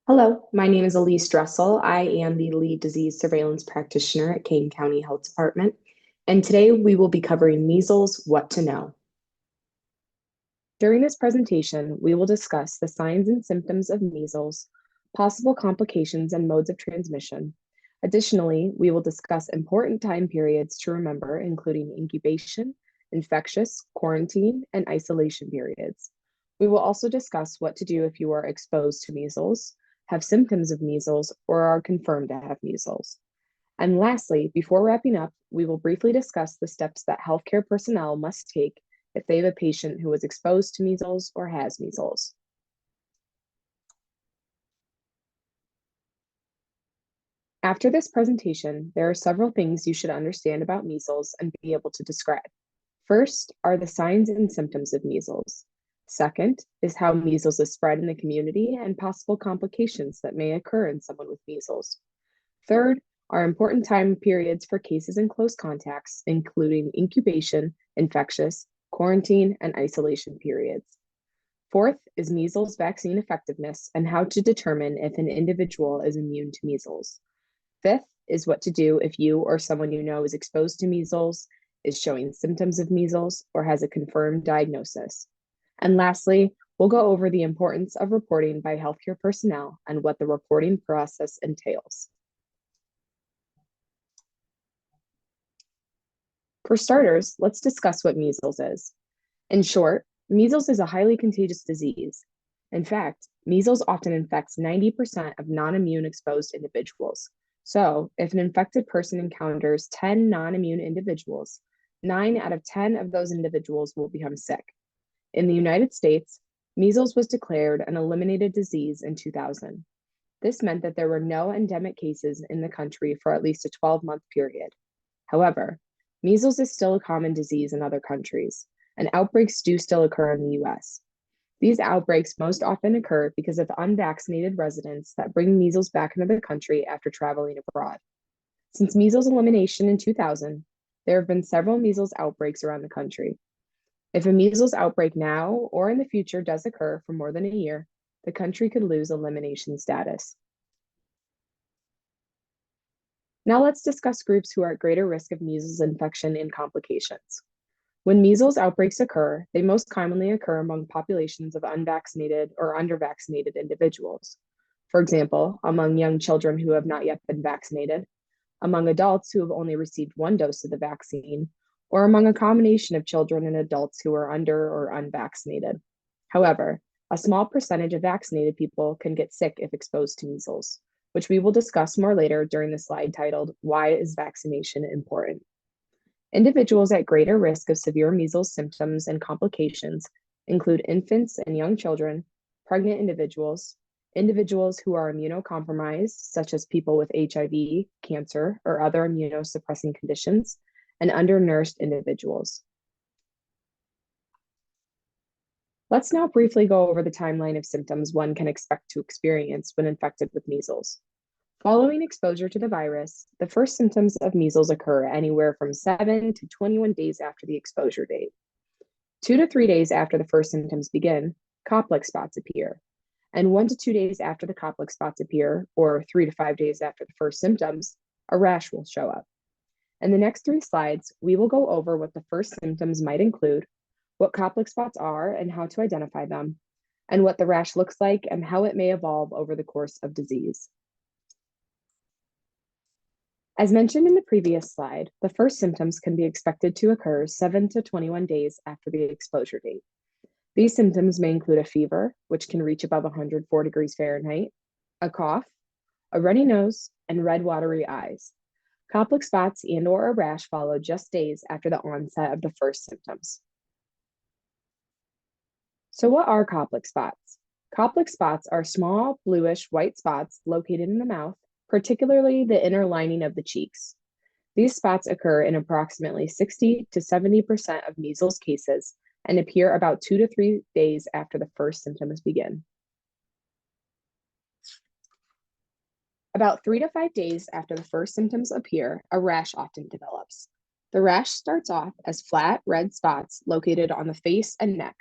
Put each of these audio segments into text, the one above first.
Hello, my name is Elise Dressel. I am the lead disease surveillance practitioner at Kane County Health Department, and today we will be covering measles, what to know. During this presentation, we will discuss the signs and symptoms of measles, possible complications and modes of transmission. Additionally, we will discuss important time periods to remember, including incubation, infectious, quarantine, and isolation periods. We will also discuss what to do if you are exposed to measles, have symptoms of measles, or are confirmed to have measles. And lastly, before wrapping up, we will briefly discuss the steps that healthcare personnel must take if they have a patient who was exposed to measles or has measles. After this presentation, there are several things you should understand about measles and be able to describe. First are the signs and symptoms of measles. Second is how measles is spread in the community and possible complications that may occur in someone with measles. Third are important time periods for cases and close contacts, including incubation, infectious, quarantine, and isolation periods. Fourth is measles vaccine effectiveness and how to determine if an individual is immune to measles. Fifth is what to do if you or someone you know is exposed to measles, is showing symptoms of measles, or has a confirmed diagnosis. And lastly, we'll go over the importance of reporting by healthcare personnel and what the reporting process entails. For starters, let's discuss what measles is. In short, measles is a highly contagious disease. In fact, measles often infects 90% of non-immune exposed individuals. So, if an infected person encounters 10 non-immune individuals, 9 out of 10 of those individuals will become sick. In the United States, measles was declared an eliminated disease in 2000. This meant that there were no endemic cases in the country for at least a 12-month period. However, measles is still a common disease in other countries, and outbreaks do still occur in the US. These outbreaks most often occur because of unvaccinated residents that bring measles back into the country after traveling abroad. Since measles elimination in 2000, there have been several measles outbreaks around the country. If a measles outbreak now or in the future does occur for more than a year, the country could lose elimination status. Now let's discuss groups who are at greater risk of measles infection and complications. When measles outbreaks occur, they most commonly occur among populations of unvaccinated or undervaccinated individuals. For example, among young children who have not yet been vaccinated, among adults who have only received one dose of the vaccine, or among a combination of children and adults who are under or unvaccinated. However, a small percentage of vaccinated people can get sick if exposed to measles, which we will discuss more later during the slide titled, Why is Vaccination Important? Individuals at greater risk of severe measles symptoms and complications include infants and young children, pregnant individuals, individuals who are immunocompromised, such as people with HIV, cancer, or other immunosuppressing conditions, and undernourished individuals. Let's now briefly go over the timeline of symptoms one can expect to experience when infected with measles. Following exposure to the virus, the first symptoms of measles occur anywhere from 7 to 21 days after the exposure date. 2 to 3 days after the first symptoms begin, coptic spots appear. And 1 to 2 days after the coptic spots appear, or 3 to 5 days after the first symptoms, a rash will show up. In the next 3 slides, we will go over what the first symptoms might include, what coptic spots are and how to identify them, and what the rash looks like and how it may evolve over the course of disease. As mentioned in the previous slide, the first symptoms can be expected to occur 7 to 21 days after the exposure date. These symptoms may include a fever, which can reach above 104 degrees Fahrenheit, a cough, a runny nose, and red watery eyes. Coptic spots and/or a rash follow just days after the onset of the first symptoms. So what are coptic spots? Coptic spots are small, bluish, white spots located in the mouth, particularly the inner lining of the cheeks. These spots occur in approximately 60 to 70% of measles cases and appear about 2 to 3 days after the first symptoms begin. About 3 to 5 days after the first symptoms appear, a rash often develops. The rash starts off as flat red spots located on the face and neck.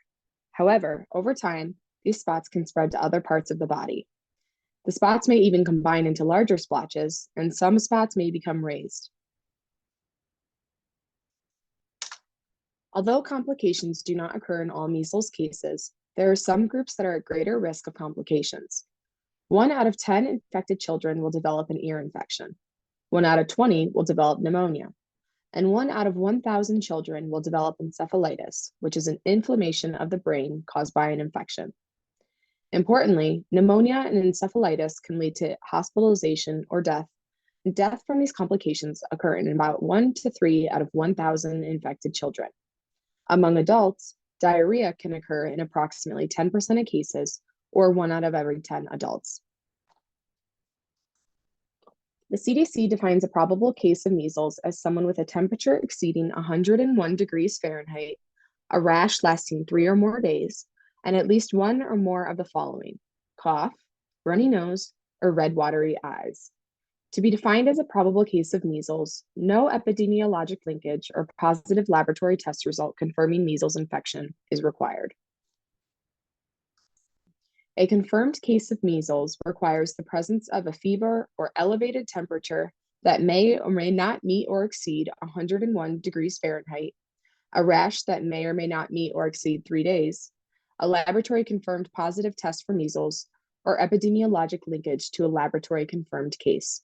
However, over time, these spots can spread to other parts of the body. The spots may even combine into larger splotches, and some spots may become raised. Although complications do not occur in all measles cases, there are some groups that are at greater risk of complications. 1 out of 10 infected children will develop an ear infection. 1 out of 20 will develop pneumonia. And 1 out of 1,000 children will develop encephalitis, which is an inflammation of the brain caused by an infection. Importantly, pneumonia and encephalitis can lead to hospitalization or death. And death from these complications occur in about 1 to 3 out of 1,000 infected children. Among adults, diarrhea can occur in approximately 10% of cases, or 1 out of every 10 adults. The CDC defines a probable case of measles as someone with a temperature exceeding 101 degrees Fahrenheit, a rash lasting 3 or more days, and at least 1 or more of the following: cough, runny nose, or red watery eyes. To be defined as a probable case of measles, no epidemiologic linkage or positive laboratory test result confirming measles infection is required. A confirmed case of measles requires the presence of a fever or elevated temperature that may or may not meet or exceed 101 degrees Fahrenheit, a rash that may or may not meet or exceed 3 days, a laboratory confirmed positive test for measles, or epidemiologic linkage to a laboratory confirmed case.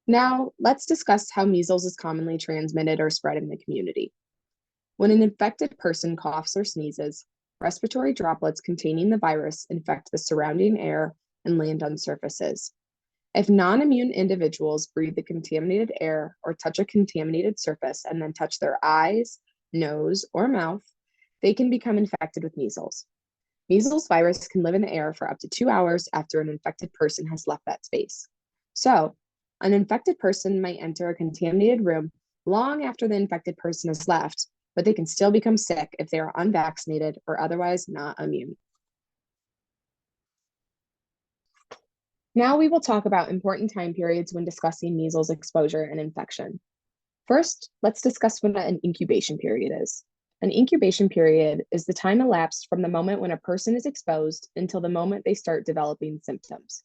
Now, let's discuss how measles is commonly transmitted or spread in the community. When an infected person coughs or sneezes, respiratory droplets containing the virus infect the surrounding air and land on surfaces. If non-immune individuals breathe the contaminated air or touch a contaminated surface and then touch their eyes, nose, or mouth, they can become infected with measles. Measles virus can live in the air for up to 2 hours after an infected person has left that space. So, an infected person might enter a contaminated room long after the infected person has left, but they can still become sick if they are unvaccinated or otherwise not immune. Now we will talk about important time periods when discussing measles exposure and infection. First, let's discuss what an incubation period is. An incubation period is the time elapsed from the moment when a person is exposed until the moment they start developing symptoms.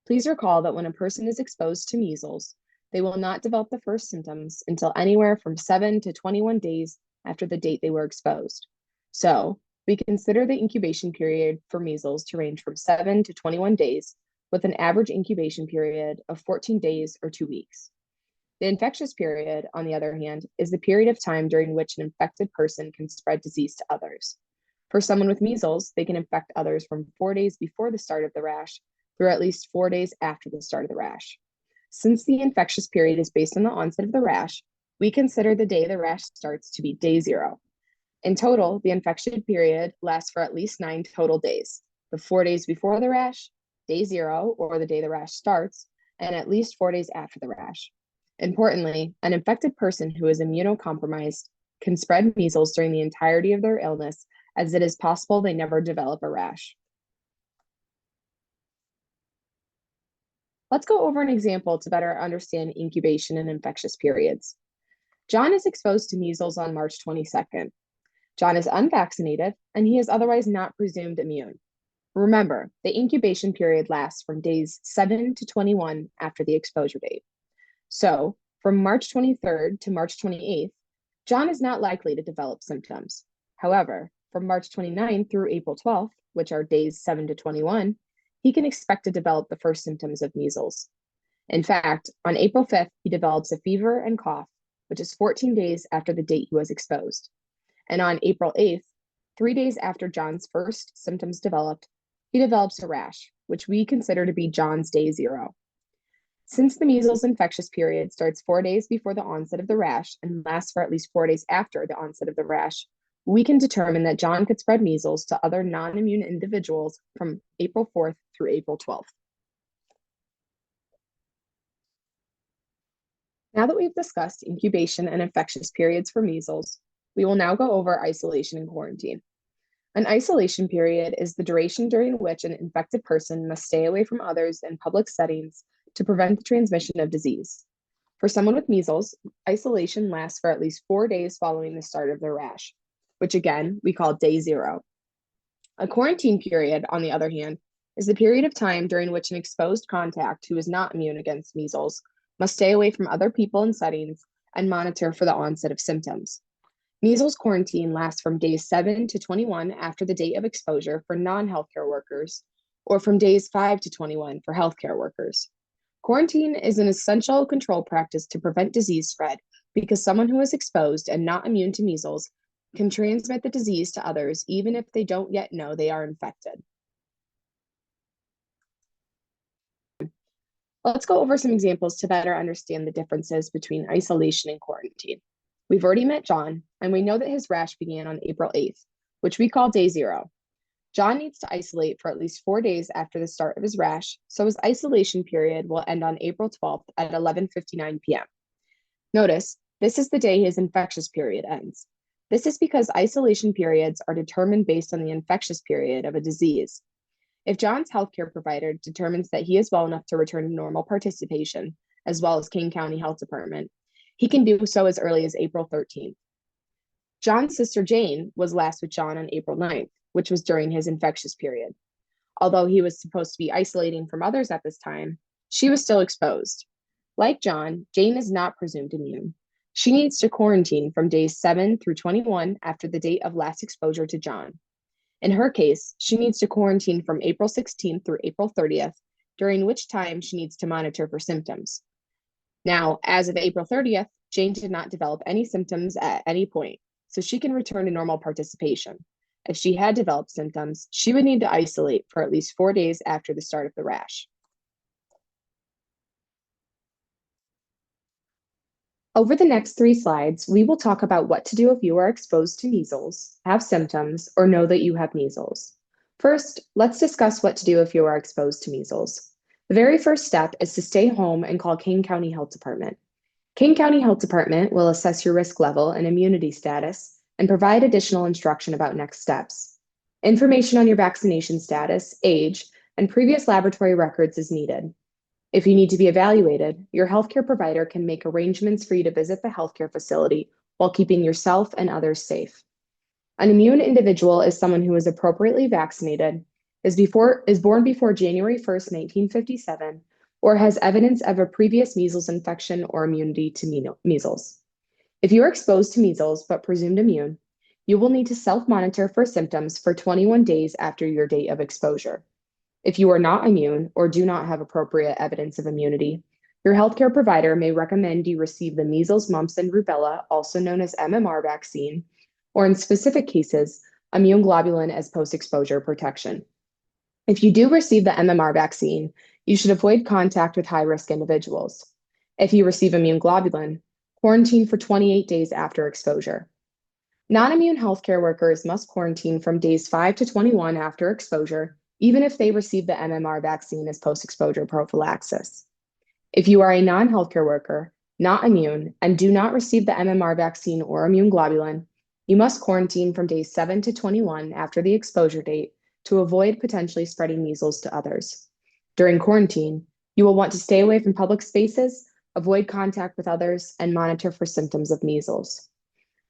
Please recall that when a person is exposed to measles, they will not develop the first symptoms until anywhere from 7 to 21 days after the date they were exposed. So, we consider the incubation period for measles to range from 7 to 21 days, with an average incubation period of 14 days or 2 weeks. The infectious period, on the other hand, is the period of time during which an infected person can spread disease to others. For someone with measles, they can infect others from 4 days before the start of the rash through at least 4 days after the start of the rash. Since the infectious period is based on the onset of the rash, we consider the day the rash starts to be day 0. In total, the infection period lasts for at least 9 total days: the 4 days before the rash, day 0, or the day the rash starts, and at least 4 days after the rash. Importantly, an infected person who is immunocompromised can spread measles during the entirety of their illness, as it is possible they never develop a rash. Let's go over an example to better understand incubation and infectious periods. John is exposed to measles on March 22nd. John is unvaccinated, and he is otherwise not presumed immune. Remember, the incubation period lasts from days 7 to 21 after the exposure date. So, from March 23rd to March 28th, John is not likely to develop symptoms. However, from March 29th through April 12th, which are days 7 to 21, he can expect to develop the first symptoms of measles. In fact, on April 5th, he develops a fever and cough, which is 14 days after the date he was exposed. And on April 8th, 3 days after John's first symptoms developed, he develops a rash, which we consider to be John's day 0. Since the measles infectious period starts 4 days before the onset of the rash and lasts for at least 4 days after the onset of the rash, we can determine that John could spread measles to other non-immune individuals from April 4th through April 12th. Now that we've discussed incubation and infectious periods for measles, we will now go over isolation and quarantine. An isolation period is the duration during which an infected person must stay away from others in public settings to prevent the transmission of disease. For someone with measles, isolation lasts for at least 4 days following the start of their rash, which again, we call day 0. A quarantine period, on the other hand, is the period of time during which an exposed contact who is not immune against measles must stay away from other people and settings and monitor for the onset of symptoms. Measles quarantine lasts from days 7 to 21 after the date of exposure for non-healthcare workers, or from days 5 to 21 for healthcare workers. Quarantine is an essential control practice to prevent disease spread because someone who is exposed and not immune to measles can transmit the disease to others even if they don't yet know they are infected. Let's go over some examples to better understand the differences between isolation and quarantine. We've already met John, and we know that his rash began on April 8th, which we call day 0. John needs to isolate for at least 4 days after the start of his rash, so his isolation period will end on April 12th at 11:59 p.m. Notice, this is the day his infectious period ends. This is because isolation periods are determined based on the infectious period of a disease. If John's healthcare provider determines that he is well enough to return to normal participation, as well as Kane County Health Department, he can do so as early as April 13th. John's sister Jane was last with John on April 9th, which was during his infectious period. Although he was supposed to be isolating from others at this time, she was still exposed. Like John, Jane is not presumed immune. She needs to quarantine from days 7 through 21 after the date of last exposure to John. In her case, she needs to quarantine from April 16th through April 30th, during which time she needs to monitor for symptoms. Now, as of April 30th, Jane did not develop any symptoms at any point, so she can return to normal participation. If she had developed symptoms, she would need to isolate for at least 4 days after the start of the rash. Over the next 3 slides, we will talk about what to do if you are exposed to measles, have symptoms, or know that you have measles. First, let's discuss what to do if you are exposed to measles. The very first step is to stay home and call Kane County Health Department. Kane County Health Department will assess your risk level and immunity status and provide additional instruction about next steps. Information on your vaccination status, age, and previous laboratory records is needed. If you need to be evaluated, your healthcare provider can make arrangements for you to visit the healthcare facility while keeping yourself and others safe. An immune individual is someone who is appropriately vaccinated, is born before January 1st, 1957, or has evidence of a previous measles infection or immunity to measles. If you are exposed to measles but presumed immune, you will need to self-monitor for symptoms for 21 days after your date of exposure. If you are not immune or do not have appropriate evidence of immunity, your healthcare provider may recommend you receive the measles, mumps, and rubella, also known as MMR vaccine, or in specific cases, immune globulin as post-exposure protection. If you do receive the MMR vaccine, you should avoid contact with high-risk individuals. If you receive immune globulin, quarantine for 28 days after exposure. Non-immune healthcare workers must quarantine from days 5 to 21 after exposure, even if they receive the MMR vaccine as post-exposure prophylaxis. If you are a non-healthcare worker, not immune, and do not receive the MMR vaccine or immune globulin, you must quarantine from days 7 to 21 after the exposure date to avoid potentially spreading measles to others. During quarantine, you will want to stay away from public spaces, avoid contact with others, and monitor for symptoms of measles.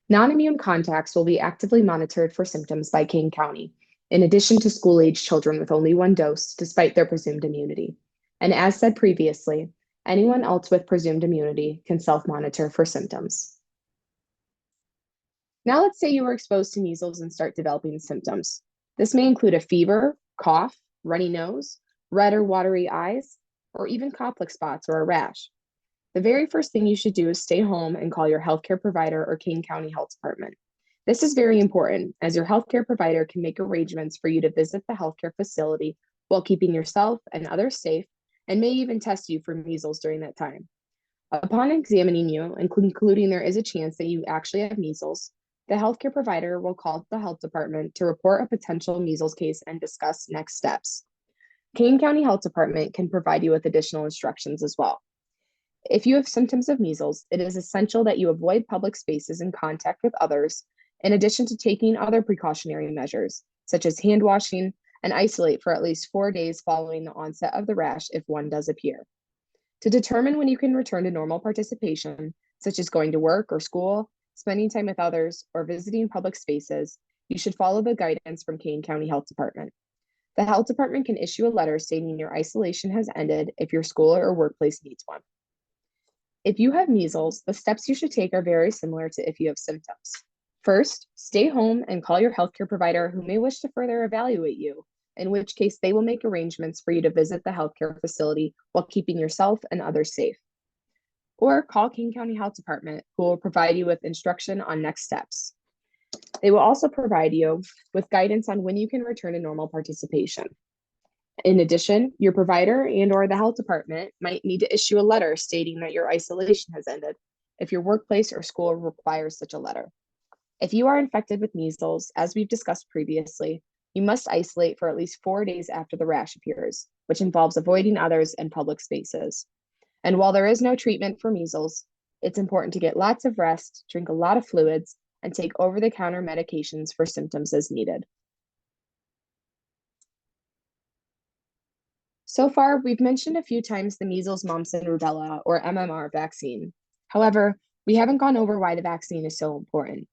Non-immune contacts will be actively monitored for symptoms by Kane County, in addition to school-age children with only 1 dose, despite their presumed immunity. And as said previously, anyone else with presumed immunity can self-monitor for symptoms. Now let's say you were exposed to measles and start developing symptoms. This may include a fever, cough, runny nose, red or watery eyes, or even complex spots or a rash. The very first thing you should do is stay home and call your healthcare provider or Kane County Health Department. This is very important, as your healthcare provider can make arrangements for you to visit the healthcare facility while keeping yourself and others safe, and may even test you for measles during that time. Upon examining you and concluding there is a chance that you actually have measles, the healthcare provider will call the health department to report a potential measles case and discuss next steps. Kane County Health Department can provide you with additional instructions as well. If you have symptoms of measles, it is essential that you avoid public spaces and contact with others, in addition to taking other precautionary measures, such as hand washing, and isolate for at least 4 days following the onset of the rash if one does appear. To determine when you can return to normal participation, such as going to work or school, spending time with others, or visiting public spaces, you should follow the guidance from Kane County Health Department. The health department can issue a letter stating your isolation has ended if your school or workplace needs one. If you have measles, the steps you should take are very similar to if you have symptoms. First, stay home and call your healthcare provider who may wish to further evaluate you, in which case they will make arrangements for you to visit the healthcare facility while keeping yourself and others safe. Or call King County Health Department, who will provide you with instruction on next steps. They will also provide you with guidance on when you can return to normal participation. In addition, your provider and/or the health department might need to issue a letter stating that your isolation has ended if your workplace or school requires such a letter. If you are infected with measles, as we've discussed previously, you must isolate for at least 4 days after the rash appears, which involves avoiding others in public spaces. And while there is no treatment for measles, it's important to get lots of rest, drink a lot of fluids, and take over-the-counter medications for symptoms as needed. So far, we've mentioned a few times the measles, mumps, and rubella, or MMR vaccine. However, we haven't gone over why the vaccine is so important.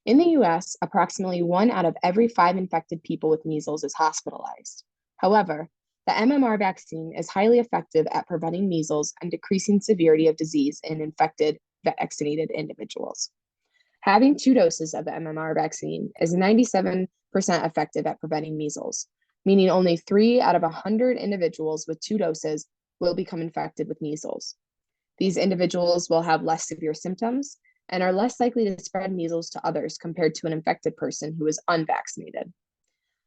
In the US, approximately 1 out of every 5 infected people with measles is hospitalized. However, the MMR vaccine is highly effective at preventing measles and decreasing severity of disease in infected, vaccinated individuals. Having 2 doses of the MMR vaccine is 97% effective at preventing measles, meaning only 3 out of 100 individuals with 2 doses will become infected with measles. These individuals will have less severe symptoms and are less likely to spread measles to others compared to an infected person who is unvaccinated.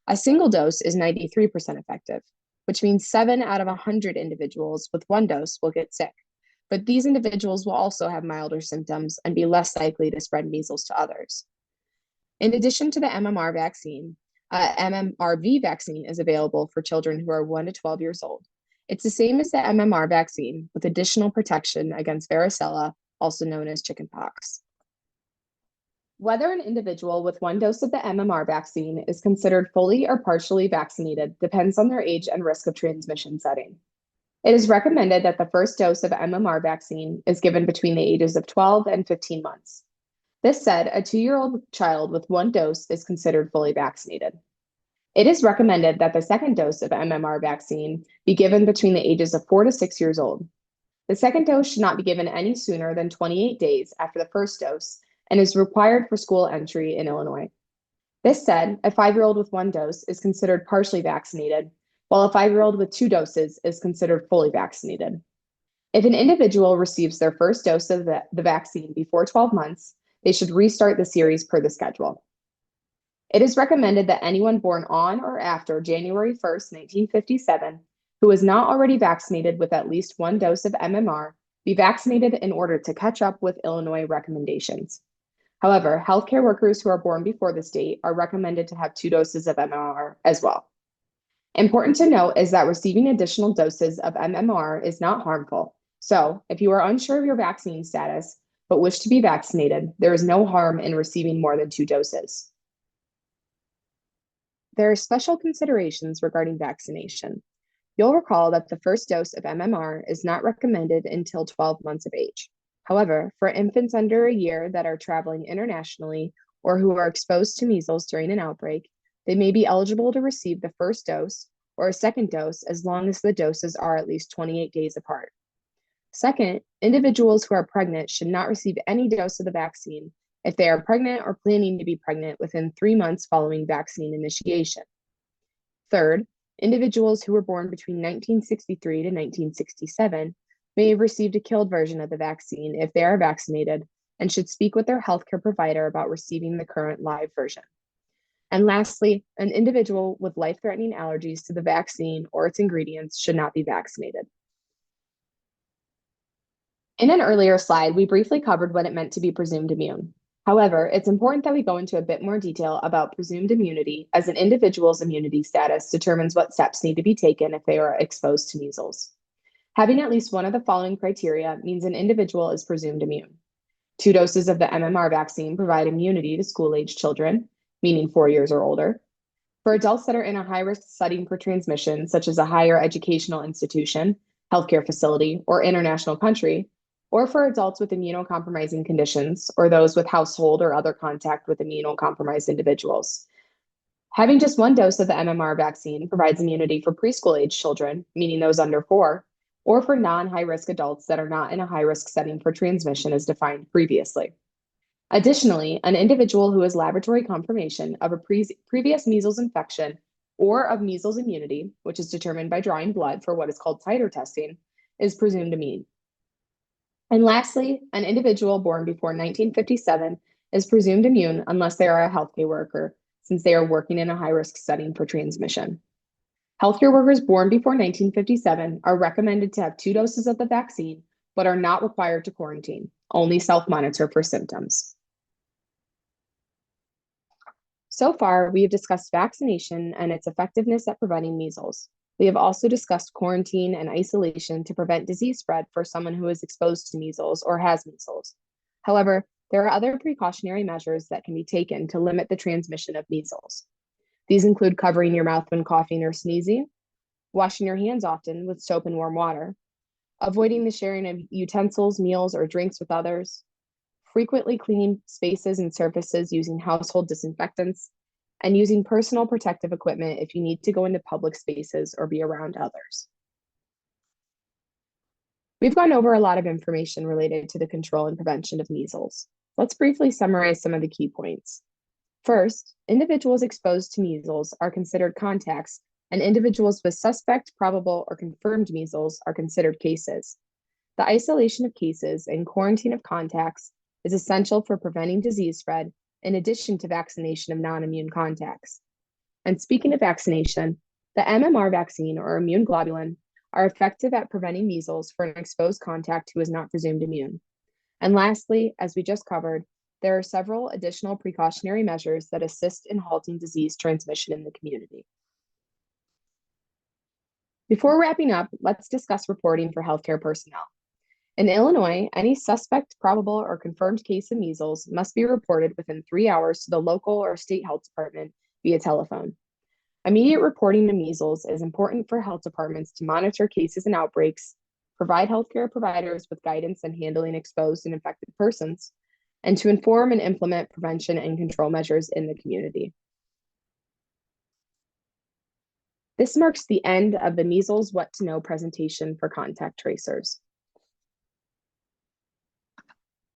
A single dose is 93% effective, which means 7 out of 100 individuals with 1 dose will get sick, but these individuals will also have milder symptoms and be less likely to spread measles to others. In addition to the MMR vaccine, MMRV vaccine is available for children who are 1 to 12 years old. It's the same as the MMR vaccine with additional protection against varicella, also known as chickenpox. Whether an individual with 1 dose of the MMR vaccine is considered fully or partially vaccinated depends on their age and risk of transmission setting. It is recommended that the first dose of MMR vaccine is given between the ages of 12 and 15 months. This said, a 2-year-old child with 1 dose is considered fully vaccinated. It is recommended that the second dose of MMR vaccine be given between the ages of 4 to 6 years old. The second dose should not be given any sooner than 28 days after the first dose and is required for school entry in Illinois. This said, a 5-year-old with 1 dose is considered partially vaccinated, while a 5-year-old with 2 doses is considered fully vaccinated. If an individual receives their first dose of the vaccine before 12 months, they should restart the series per the schedule. It is recommended that anyone born on or after January 1st, 1957, who is not already vaccinated with at least 1 dose of MMR, be vaccinated in order to catch up with Illinois recommendations. However, healthcare workers who are born before this date are recommended to have 2 doses of MMR as well. Important to note is that receiving additional doses of MMR is not harmful. So, if you are unsure of your vaccine status but wish to be vaccinated, there is no harm in receiving more than 2 doses. There are special considerations regarding vaccination. You'll recall that the first dose of MMR is not recommended until 12 months of age. However, for infants under a year that are traveling internationally or who are exposed to measles during an outbreak, they may be eligible to receive the first dose or a second dose as long as the doses are at least 28 days apart. Second, individuals who are pregnant should not receive any dose of the vaccine if they are pregnant or planning to be pregnant within 3 months following vaccine initiation. Third, individuals who were born between 1963 to 1967 may have received a killed version of the vaccine if they are vaccinated and should speak with their healthcare provider about receiving the current live version. And lastly, an individual with life-threatening allergies to the vaccine or its ingredients should not be vaccinated. In an earlier slide, we briefly covered what it meant to be presumed immune. However, it's important that we go into a bit more detail about presumed immunity, as an individual's immunity status determines what steps need to be taken if they are exposed to measles. Having at least one of the following criteria means an individual is presumed immune. 2 doses of the MMR vaccine provide immunity to school-age children, meaning 4 years or older. For adults that are in a high-risk setting for transmission, such as a higher educational institution, healthcare facility, or international country, or for adults with immunocompromising conditions or those with household or other contact with immunocompromised individuals. Having just one dose of the MMR vaccine provides immunity for preschool age children, meaning those under 4, or for non-high risk adults that are not in a high risk setting for transmission as defined previously. Additionally, an individual who has laboratory confirmation of a previous measles infection or of measles immunity, which is determined by drawing blood for what is called titer testing, is presumed immune. And lastly, an individual born before 1957 is presumed immune unless they are a healthcare worker, since they are working in a high-risk setting for transmission. Healthcare workers born before 1957 are recommended to have 2 doses of the vaccine, but are not required to quarantine, only self-monitor for symptoms. So far, we have discussed vaccination and its effectiveness at preventing measles. We have also discussed quarantine and isolation to prevent disease spread for someone who is exposed to measles or has measles. However, there are other precautionary measures that can be taken to limit the transmission of measles. These include covering your mouth when coughing or sneezing, washing your hands often with soap and warm water, avoiding the sharing of utensils, meals, or drinks with others, frequently cleaning spaces and surfaces using household disinfectants, and using personal protective equipment if you need to go into public spaces or be around others. We've gone over a lot of information related to the control and prevention of measles. Let's briefly summarize some of the key points. First, individuals exposed to measles are considered contacts, and individuals with suspect, probable, or confirmed measles are considered cases. The isolation of cases and quarantine of contacts is essential for preventing disease spread, in addition to vaccination of non-immune contacts. And speaking of vaccination, the MMR vaccine or immune globulin are effective at preventing measles for an exposed contact who is not presumed immune. And lastly, as we just covered, there are several additional precautionary measures that assist in halting disease transmission in the community. Before wrapping up, let's discuss reporting for healthcare personnel. In Illinois, any suspect, probable, or confirmed case of measles must be reported within 3 hours to the local or state health department via telephone. Immediate reporting of measles is important for health departments to monitor cases and outbreaks, provide healthcare providers with guidance in handling exposed and infected persons, and to inform and implement prevention and control measures in the community. This marks the end of the Measles What to Know presentation for contact tracers.